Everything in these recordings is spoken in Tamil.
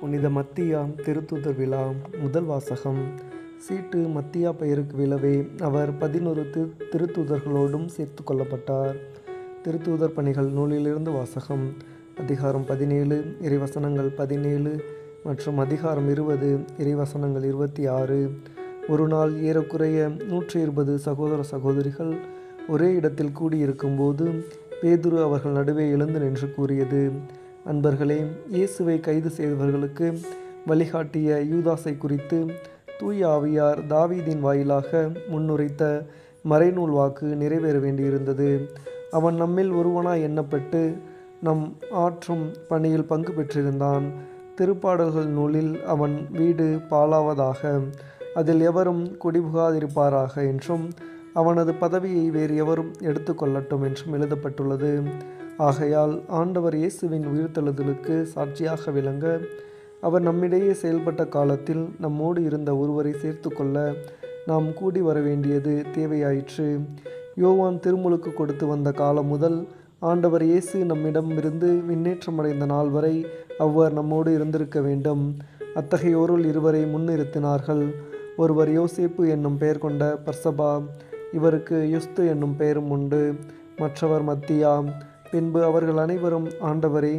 புனித மத்தியா திருத்தூதர் விழா. முதல் வாசகம். சீட்டு மத்தியா பெயருக்கு விழவே அவர் 11 திருத்தூதர்களோடும் சேர்த்து கொள்ளப்பட்டார். திருத்தூதர் பணிகள் நூலிலிருந்து வாசகம். அதிகாரம் 17 இறைவசனங்கள் 17 மற்றும் அதிகாரம் 20 இறைவசனங்கள் 26. ஒரு நாள் ஏறக்குறைய 120 சகோதர சகோதரிகள் ஒரே இடத்தில் கூடியிருக்கும்போது பேதுரு அவர்கள் நடுவே எழுந்து நின்று கூறியது: அன்பர்களே, இயேசுவை கைது செய்தவர்களுக்கு வழிகாட்டிய யூதாசை குறித்து தூய ஆவியார் தாவீதின் வாயிலாக முன்னுரைத்த மறைநூல் வாக்கு நிறைவேற வேண்டியிருந்தது. அவன் நம்மில் ஒருவனாய் எண்ணப்பட்டு நம் ஆற்றும் பணியில் பங்கு பெற்றிருந்தான். திருப்பாடல்கள் நூலில் அவன் வீடு பாழாவதாக, அதில் எவரும் குடிபுகாதிருப்பாராக என்றும், அவனது பதவியை வேறு எவரும் எடுத்து கொள்ளட்டும் என்றும் எழுதப்பட்டுள்ளது. ஆகையால் ஆண்டவர் இயேசுவின் உயிர்த்தெழுதலுக்கு சாட்சியாக விளங்க அவர் நம்மிடையே செயல்பட்ட காலத்தில் நம்மோடு இருந்த ஒருவரை சேர்த்து கொள்ள நாம் கூடி வர வேண்டியது தேவையாயிற்று. யோவான் திருமுழுக்கு கொடுத்து வந்த காலம் முதல் ஆண்டவர் இயேசு நம்மிடமிருந்து விண்ணேற்றமடைந்த நாள் வரை அவ்வாறு நம்மோடு இருந்திருக்க வேண்டும். அத்தகையோருள் இருவரை முன்னிறுத்தினார்கள். ஒருவர் யோசேப்பு என்னும் பெயர் கொண்ட பர்சபா, இவருக்கு யுஸ்து என்னும் பெயரும் உண்டு. மற்றவர் மத்தியா. பின்பு அவர்கள் அனைவரும் ஆண்டவரே,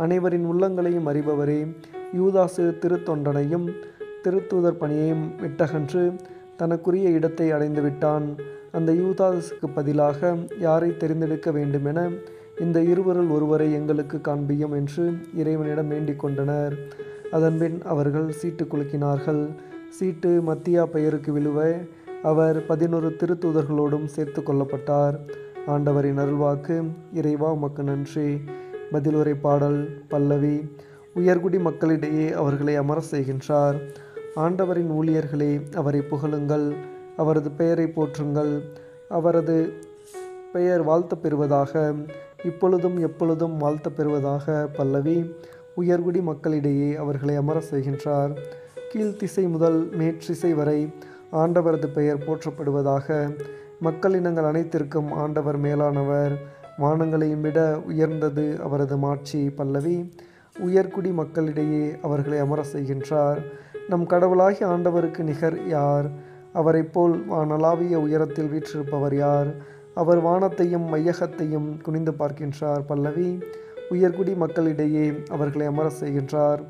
அனைவரின் உள்ளங்களையும் அறிபவரே, யூதாசு திருத்தொண்டனையும் திருத்தூதர் பணியையும் விட்டகன்று தனக்குரிய இடத்தை அடைந்து விட்டான். அந்த யூதாசுக்கு பதிலாக யாரை தெரிந்தெடுக்க வேண்டுமென இந்த இருவருள் ஒருவரை எங்களுக்கு காண்பியும் என்று இறைவனிடம் வேண்டிக் கொண்டனர். அதன்பின் அவர்கள் சீட்டு குலுக்கினார்கள். சீட்டு மத்தியா பெயருக்கு விழுவ அவர் 11 திருத்தூதர்களோடும் சேர்த்து கொள்ளப்பட்டார். ஆண்டவரின் அருள்வாக்கு. இறைவா, உமக்கு நன்றி. பதிலுரை பாடல். பல்லவி. உயர்குடி மக்களிடையே அவர்களை அமர செய்கின்றார். ஆண்டவரின் ஊழியர்களே, அவரை புகழுங்கள், அவரது பெயரை போற்றுங்கள். அவரது பெயர் வாழ்த்த பெறுவதாக, இப்பொழுதும் எப்பொழுதும் வாழ்த்த பெறுவதாக. பல்லவி. உயர்குடி மக்களிடையே அவர்களை அமர செய்கின்றார். கீழ்த்திசை முதல் மேற்றிசை வரை ஆண்டவரது பெயர் போற்றப்படுவதாக. மக்களினங்கள் அனைத்திற்கும் ஆண்டவர் மேலானவர். வானங்களையும் விட உயர்ந்தது அவரது மாட்சி. பல்லவி. உயர்குடி மக்களிடையே அவர்களை அமர செய்கின்றார். நம் கடவுளாகிய ஆண்டவருக்கு நிகர் யார்? அவரை போல் வானளாவிய உயரத்தில் வீற்றிருப்பவர் யார்? அவர் வானத்தையும் மையகத்தையும் குனிந்து பார்க்கின்றார். பல்லவி. உயர்குடி மக்களிடையே அவர்களை அமர செய்கின்றார்.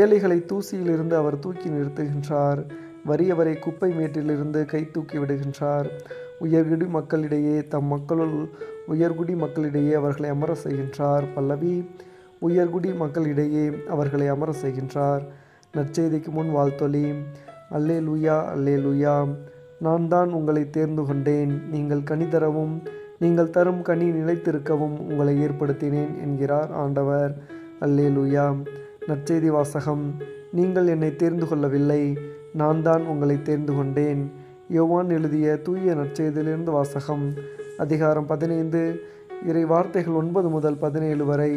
ஏழைகளை தூசியிலிருந்து அவர் தூக்கி நிறுத்துகின்றார். வறியவரை குப்பை மேட்டிலிருந்து கை தூக்கி விடுகின்றார். உயர்குடி மக்களிடையே தம் மக்களுள் உயர்குடி மக்களிடையே அவர்களை அமர செய்கின்றார். பல்லவி. உயர்குடி மக்களிடையே அவர்களை அமர செய்கின்றார். நற்செய்திக்கு முன் வாழ்த்தொலி. அல்லேலூயா, அல்லேலூயா. நான் தான் உங்களை தேர்ந்து கொண்டேன், நீங்கள் கனி தரவும் நீங்கள் தரும் கனி நிலைத்திருக்கவும் உங்களை ஏற்படுத்தினேன் என்கிறார் ஆண்டவர். அல்லேலூயா. நற்செய்தி வாசகம். நீங்கள் என்னை தேர்ந்து கொள்ளவில்லை, நான் தான் உங்களை தேர்ந்து கொண்டேன். யோவான் எழுதிய தூய நற்செய்தியிலிருந்து வாசகம். அதிகாரம் 15 இறை வார்த்தைகள் 9 முதல் 17 வரை.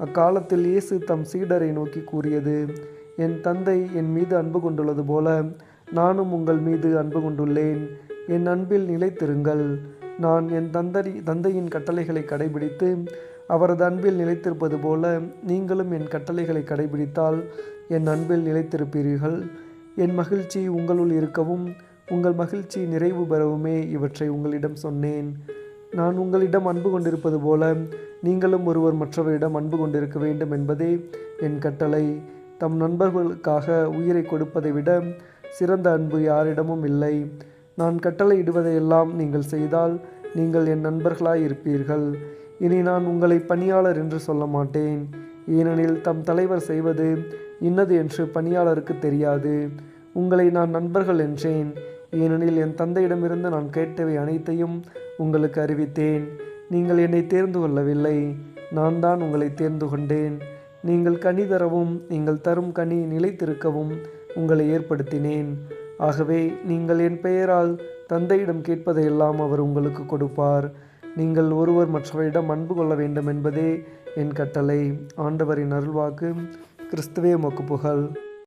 அக்காலத்தில் இயேசு தம் சீடரை நோக்கி கூறியது: என் தந்தை என் மீது அன்பு கொண்டுள்ளது போல நானும் உங்கள் மீது அன்பு கொண்டுள்ளேன். என் அன்பில் நிலைத்திருங்கள். நான் என் தந்தையின் கட்டளைகளை கடைபிடித்து அவரது அன்பில் நிலைத்திருப்பது போல நீங்களும் என் கட்டளைகளை கடைபிடித்தால் என் அன்பில் நிலைத்திருப்பீர்கள். என் மகிழ்ச்சி உங்களுள் இருக்கவும் உங்கள் மகிழ்ச்சி நிறைவு பெறவுமே இவற்றை உங்களிடம் சொன்னேன். நான் உங்களிடம் அன்பு கொண்டிருப்பது போல நீங்களும் ஒருவர் மற்றவரிடம் அன்பு கொண்டிருக்க வேண்டும் என்பதே என் கட்டளை. தம் நண்பர்களுக்காக உயிரை கொடுப்பதை விட சிறந்த அன்பு யாரிடமும் இல்லை. நான் கட்டளை இடுவதையெல்லாம் நீங்கள் செய்தால் நீங்கள் என் நண்பர்களாய் இருப்பீர்கள். இனி நான் உங்களை பணியாளர் என்று சொல்ல மாட்டேன், ஏனெனில் தம் தலைவர் செய்வது இன்னது என்று பணியாளருக்கு தெரியாது. உங்களை நான் நண்பர்கள் என்றேன், ஏனெனில் என் தந்தையிடமிருந்து நான் கேட்டவை அனைத்தையும் உங்களுக்கு அறிவித்தேன். நீங்கள் என்னை தேர்ந்து கொள்ளவில்லை, நான் தான் உங்களை தேர்ந்து கொண்டேன். நீங்கள் கனி தரவும் நீங்கள் தரும் கனி நிலைத்திருக்கவும் உங்களை ஏற்படுத்தினேன். ஆகவே நீங்கள் என் பெயரால் தந்தையிடம் கேட்பதையெல்லாம் அவர் உங்களுக்கு கொடுப்பார். நீங்கள் ஒருவர் மற்றவரிடம் அன்பு கொள்ள வேண்டும் என்பதே என் கட்டளை. ஆண்டவரின் அருள்வாக்கு. கிறிஸ்துவே உமக்கு புகழ்.